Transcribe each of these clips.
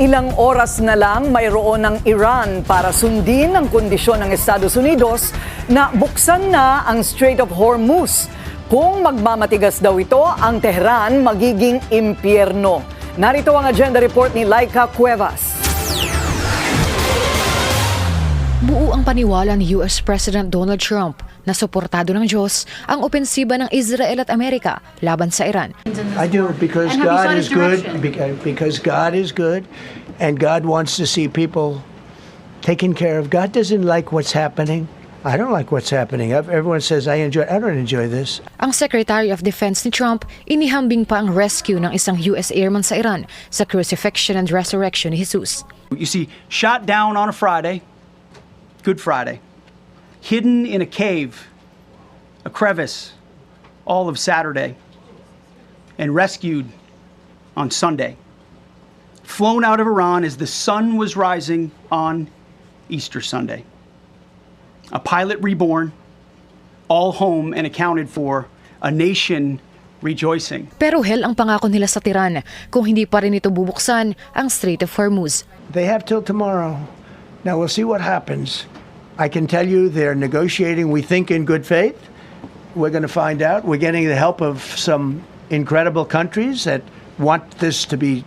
Ilang oras na lang mayroon ng Iran para sundin ang kondisyon ng Estados Unidos na buksan na ang Strait of Hormuz. Kung magmamatigas daw ito, ang Tehran magiging impyerno. Narito ang agenda report ni Laika Cuevas. Buo ang paniwala ni US President Donald Trump na suportado ng Diyos ang opensiba ng Israel at Amerika laban sa Iran. I do, because God is good, because God is good, and God wants to see people taken care of. God doesn't like what's happening. I don't like what's happening. Everyone says I don't enjoy this. Ang Secretary of Defense ni Trump, inihambing pa ang rescue ng isang US airman sa Iran sa crucifixion and resurrection ni Jesus. You see, shot down on a Friday, Good Friday, hidden in a cave, a crevice, all of Saturday, and rescued on Sunday. Flown out of Iran as the sun was rising on Easter Sunday. A pilot reborn, all home and accounted for, a nation rejoicing. Pero hell ang pangako nila sa Tehran kung hindi pa rin ito bubuksan ang Strait of Hormuz. They have till tomorrow. Now we'll see what happens. I can tell you they're negotiating, we think, in good faith. We're going to find out. We're getting the help of some incredible countries that want this to be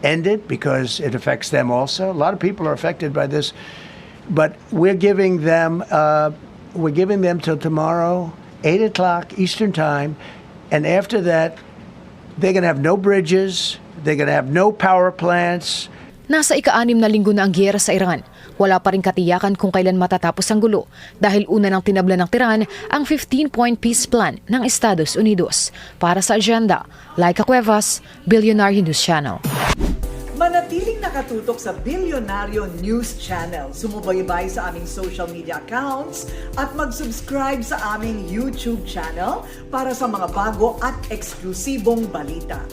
ended because it affects them also. A lot of people are affected by this. But we're giving them till tomorrow, 8 o'clock Eastern Time. And after that, they're going to have no bridges. They're going to have no power plants. Nasa ika-6 na linggo na ang giyera sa Iran. Wala pa rin katiyakan kung kailan matatapos ang gulo dahil una nang tinabla ng Tehran ang 15-point peace plan ng Estados Unidos. Para sa agenda, Laika Cuevas, Billionaire News Channel. Manatiling nakatutok sa Billionaire News Channel. Sumubaybay sa aming social media accounts at mag-subscribe sa aming YouTube channel para sa mga bago at eksklusibong balita.